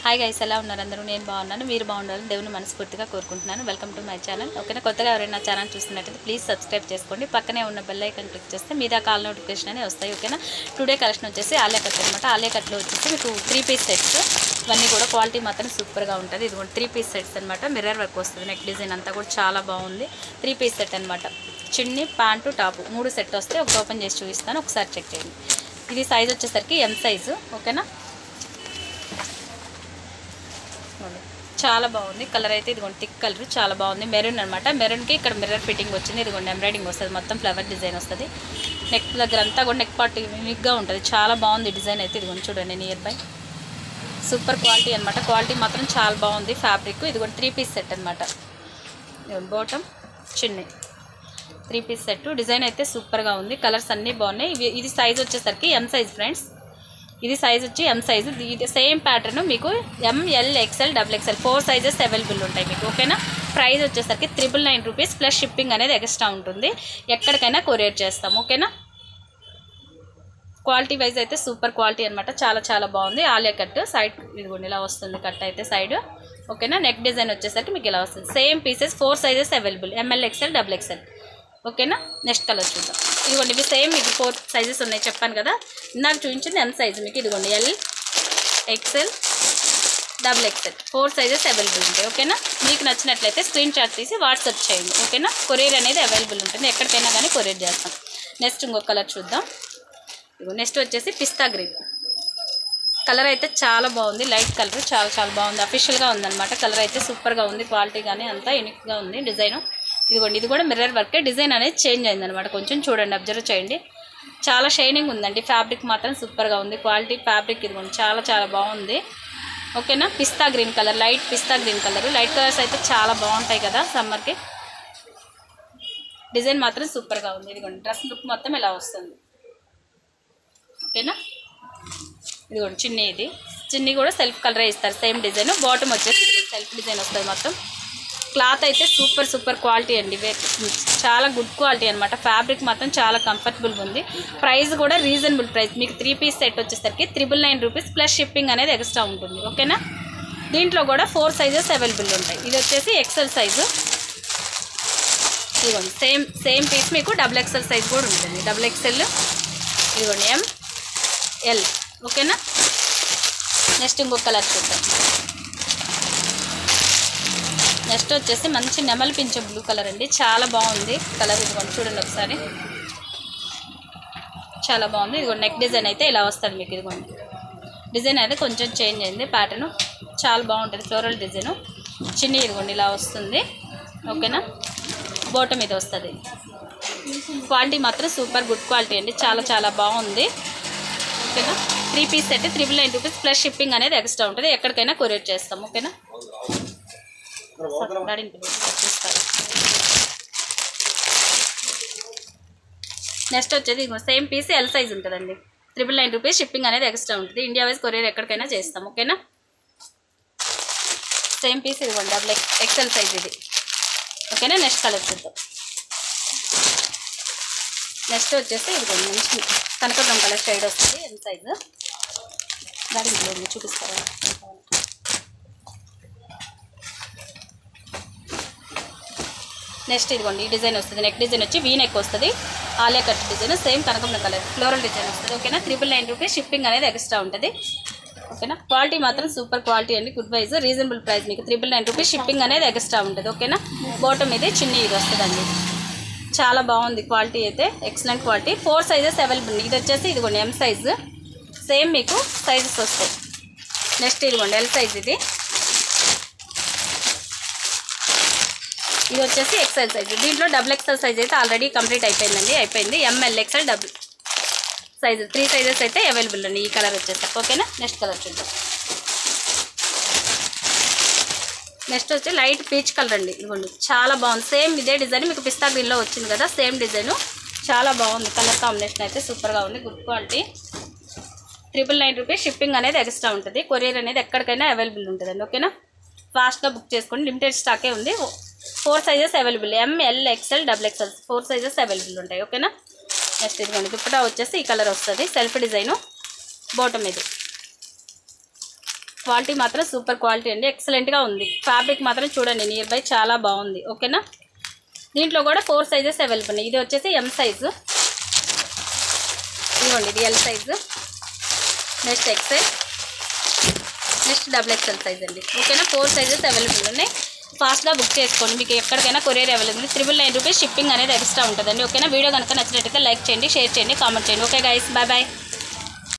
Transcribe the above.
Hi guys, ఎలా ఉన్నారు అందరూ? నేను బాగున్నాను, మీరు బాగుండాలని దేవుని మనస్ఫూర్తిగా కోరుకుంటున్నాను. Welcome to my channel. ఓకేనా? కొత్తగా ఎవరైనా ఛానల్ చూస్తున్నట్టయితే ప్లీజ్ సబ్స్క్రైబ్ చేసుకోండి. పక్కనే ఉన్న బెల్ ఐకాన్ క్లిక్ చేస్తే మీద కాల్ నోటిఫికేషన్ అనేవి వస్తాయి. ఓకేనా? టుడే కలెక్షన్ వచ్చేసి ఆలియా కట్ అనమాట. ఆలియా కట్లో వచ్చేసి మీకు 3 పీస్ సెట్స్, ఇవన్నీ కూడా క్వాలిటీ మాత్రం సూపర్గా ఉంటుంది. ఇది కూడా 3 పీస్ సెట్స్ అనమాట. మిర్రర్ వర్క్ వస్తుంది. నెక్ డిజైన్ అంతా కూడా చాలా బాగుంది. 3 పీస్ సెట్ అనమాట. చిన్ని, ప్యాంటు, టాపు 3 సెట్ వస్తే ఒకటి ఓపెన్ చేసి చూపిస్తాను, ఒకసారి చెక్ చేయండి. ఇది సైజ్ వచ్చేసరికి ఎం సైజు. ఓకేనా? చాలా బాగుంది. కలర్ అయితే ఇదిగోండి, థిక్ కలర్ చాలా బాగుంది. మెరూన్ అనమాట. మెరూన్కి ఇక్కడ మిర్రర్ ఫిట్టింగ్ వచ్చింది. ఇదిగోండి ఎంబ్రాయిడింగ్ వస్తుంది, మొత్తం ఫ్లవర్ డిజైన్ వస్తుంది. నెక్ దగ్గర అంతా కూడా నెక్ పార్ట్ యూనిక్గా ఉంటుంది. చాలా బాగుంది డిజైన్ అయితే. ఇదిగోండి చూడండి, నియర్ బై సూపర్ క్వాలిటీ అనమాట. క్వాలిటీ మాత్రం చాలా బాగుంది. ఫ్యాబ్రిక్ ఇదిగోండి 3 పీస్ సెట్ అనమాట. బాటమ్, చిన్ని 3 పీస్ సెట్. డిజైన్ అయితే సూపర్గా ఉంది. కలర్స్ అన్నీ బాగున్నాయి. ఇది సైజ్ వచ్చేసరికి ఎం సైజ్ ఫ్రెండ్స్. ఇది సైజ్ వచ్చి ఎం సైజు. ఇది సేమ్ ప్యాటర్న్ మీకు ML, XL, XXL 4 sizes available ఉంటాయి మీకు. ఓకేనా? ప్రైస్ వచ్చేసరికి 999 రూపీస్ ప్లస్ షిప్పింగ్ అనేది ఎక్స్ట్రా ఉంటుంది. ఎక్కడికైనా కొరియర్ చేస్తాం. ఓకేనా? క్వాలిటీ వైజ్ అయితే సూపర్ క్వాలిటీ అనమాట. చాలా చాలా బాగుంది. ఆలియా కట్ సైడ్ ఇదిగోండి ఇలా వస్తుంది కట్ అయితే సైడ్. ఓకేనా? నెక్ డిజైన్ వచ్చేసరికి మీకు ఇలా వస్తుంది. Same pieces 4 sizes available, ML, XL, XXL. ఓకేనా? నెక్స్ట్ కలర్ చూద్దాం. ఇదిగోండి ఇవి సేమ్ మీకు 4 సైజెస్ ఉన్నాయి చెప్పాను కదా. నాకు చూపించింది ఎం సైజు. మీకు ఇదిగోండి L, XL, XXL 4 sizes available ఉంటాయి. ఓకేనా? మీకు నచ్చినట్లయితే స్క్రీన్ షాట్ తీసి వాట్సాప్ చేయండి. ఓకేనా? కొరియర్ అనేది అవైలబుల్ ఉంటుంది. ఎక్కడికైనా కానీ కొరియర్ చేస్తాం. నెక్స్ట్ ఇంకొక కలర్ చూద్దాం. నెక్స్ట్ వచ్చేసి పిస్తా గ్రీన్ కలర్ అయితే చాలా బాగుంది. లైట్ కలర్ చాలా చాలా బాగుంది. అఫీషియల్గా ఉందన్నమాట. కలర్ అయితే సూపర్గా ఉంది. క్వాలిటీ కానీ అంతా యూనిక్గా ఉంది. డిజైన్ ఇదిగోండి, ఇది కూడా మిర్రర్ వర్కే. డిజైన్ అనేది చేంజ్ అయిందనమాట. కొంచెం చూడండి, అబ్జర్వ్ చేయండి. చాలా షైనింగ్ ఉందండి. ఫ్యాబ్రిక్ మాత్రం సూపర్గా ఉంది. క్వాలిటీ ఫ్యాబ్రిక్ ఇదిగోండి చాలా చాలా బాగుంది. ఓకేనా? పిస్తా గ్రీన్ కలర్, లైట్ పిస్తా గ్రీన్ కలర్. లైట్ కలర్స్ అయితే చాలా బాగుంటాయి కదా సమ్మర్కి. డిజైన్ మాత్రం సూపర్గా ఉంది. ఇదిగోండి డ్రెస్ లుక్ మొత్తం ఇలా వస్తుంది. ఓకేనా? ఇదిగోండి చిన్ని, ఇది చిన్ని కూడా సెల్ఫ్ కలరే ఇస్తారు. Same design. బాటమ్ వచ్చేసి సెల్ఫ్ డిజైన్ వస్తుంది మొత్తం. క్లాత్ అయితే సూపర్ సూపర్ క్వాలిటీ అండి. చాలా గుడ్ క్వాలిటీ అనమాట. ఫ్యాబ్రిక్ మాత్రం చాలా కంఫర్టబుల్గా ఉంది. ప్రైస్ కూడా రీజనబుల్ ప్రైస్. మీకు 3 పీస్ సెట్ వచ్చేసరికి 999 రూపీస్ ప్లస్ షిప్పింగ్ అనేది ఎక్స్ట్రా ఉంటుంది. ఓకేనా? దీంట్లో కూడా 4 సైజెస్ అవైలబుల్ ఉంటాయి. ఇది వచ్చేసి ఎక్సెల్ సైజు. ఇదిగోండి సేమ్ పీస్ మీకు XXL సైజ్ కూడా ఉంటుంది. XXL ఇదిగోండి ML. ఓకేనా? నెక్స్ట్ ఇంకొక కలర్ చూద్దాం. నెక్స్ట్ వచ్చేసి మంచి నెమలి పింఛ బ్లూ కలర్ అండి. చాలా బాగుంది కలర్. ఇదిగోండి చూడండి ఒకసారి, చాలా బాగుంది. ఇదిగోండి నెక్ డిజైన్ అయితే ఇలా వస్తుంది మీకు. ఇదిగోండి డిజైన్ అయితే కొంచెం చేంజ్ అయింది. ప్యాటర్న్ చాలా బాగుంటుంది. Floral design. చిన్ని ఇదిగోండి ఇలా వస్తుంది. ఓకేనా? బాటమ్ ఇది వస్తుంది. క్వాలిటీ మాత్రం సూపర్ గుడ్ క్వాలిటీ అండి. చాలా చాలా బాగుంది. ఓకేనా? 3 piece set 999 rupees plus shipping అనేది ఎక్స్ట్రా ఉంటుంది. ఎక్కడికైనా కొరియర్ చేస్తాం. ఓకేనా? నెక్స్ట్ వచ్చేది సేమ్ పీస్ ఎల్ సైజ్ ఉంటుందండి. 999 రూపీస్ షిప్పింగ్ అనేది ఎక్స్ట్రా ఉంటుంది. ఇండియా వైజ్ కొరియర్ ఎక్కడికైనా చేస్తాం. ఓకేనా? సేమ్ పీస్ ఇదిగోండి XXL సైజ్ ఇది. ఓకేనా? నెక్స్ట్ కలర్ చూద్దాం. నెక్స్ట్ వచ్చేసి ఇదిగోండి మంచి కనకబరం కలర్ షేడ్ వస్తుంది. L size. దాని చూపిస్తారా? నెక్స్ట్ ఇదిగోండి ఈ డిజైన్ వస్తుంది. నెక్ డిజైన్ వచ్చి వీ నెక్ వస్తుంది. ఆలియా కట్ డిజైన్ సేమ్ కనకబరం కలర్ ఫ్లోరల్ డిజైన్ వస్తుంది. ఓకేనా? 999 రూపీస్ షిప్పింగ్ అనేది ఎక్స్ట్రా ఉంటుంది. ఓకేనా? క్వాలిటీ మాత్రం సూపర్ క్వాలిటీ అండి. Good wise reasonable price. మీకు 999 రూపీస్ షిప్పింగ్ అనేది ఎక్స్ట్రా ఉంటుంది. ఓకేనా? బాటమ్ ఇది చిన్ని ఇది వస్తుందండి. చాలా బాగుంది. క్వాలిటీ అయితే ఎక్సలెంట్ క్వాలిటీ. 4 sizes available. ఇది వచ్చేసి ఇదిగోండి ఎం సైజు. సేమ్ మీకు సైజెస్ వస్తాయి. నెక్స్ట్ ఇదిగోండి ఎల్ సైజ్ ఇది. ఇది వచ్చేసి XL సైజు. దీంట్లో XXL సైజ్ అయితే ఆల్రెడీ కంప్లీట్ అయిపోయిందండి. అయిపోయింది. ML, XL, సైజు 3 సైజెస్ అయితే అవైలబుల్ అండి. ఈ కలర్ వచ్చేసి. ఓకేనా? నెక్స్ట్ కలర్ చూద్దాం. నెక్స్ట్ వచ్చి లైట్ పీచ్ కలర్ అండి. ఇదిగోండి చాలా బాగుంది. సేమ్ ఇదే డిజైన్ మీకు పిస్తా గ్రీన్లో వచ్చింది కదా, సేమ్ డిజైను. చాలా బాగుంది. కలర్ కాంబినేషన్ అయితే సూపర్గా ఉంది. Good quality. 999 రూపీస్ షిప్పింగ్ అనేది ఎక్స్ట్రా ఉంటుంది. కొరియర్ అనేది ఎక్కడికైనా అవైలబుల్ ఉంటుందండి. ఓకేనా? ఫాస్ట్గా బుక్ చేసుకోండి. లిమిటెడ్ స్టాకే ఉంది. 4 sizes available. ML, XL, XXL 4 sizes available ఉంటాయి. ఓకేనా? నెక్స్ట్ ఇదిగోండి దుప్పటా వచ్చేసి ఈ కలర్ వస్తుంది. Self design. బాటమ్ ఇది. క్వాలిటీ మాత్రం సూపర్ క్వాలిటీ అండి, ఎక్సలెంట్గా ఉంది. ఫ్యాబ్రిక్ మాత్రం చూడండి నియర్ బై చాలా బాగుంది. ఓకేనా, దీంట్లో కూడా 4 సైజెస్ అవైలబుల్ ఉన్నాయి. ఇది వచ్చేసి ఎం సైజు, ఇదిగోండి ఇది L size, next XL, next XXL size అండి. ఓకేనా, 4 సైజెస్ అవైలబుల్ ఉన్నాయి. ఫాస్ట్గా బుక్ చేసుకోండి. మీకు ఎక్కడికైనా కొరియర్ అవైలబుల్. 999 రూపీస్ షిప్పింగ్ అనేది ఎక్స్ట్రా ఉంటుందండి. ఓకేనా, వీడియో కనుక నచ్చినట్టయితే లైక్ చేయండి, షేర్ చేయండి, కామెంట్ చేయండి. Okay guys, bye bye.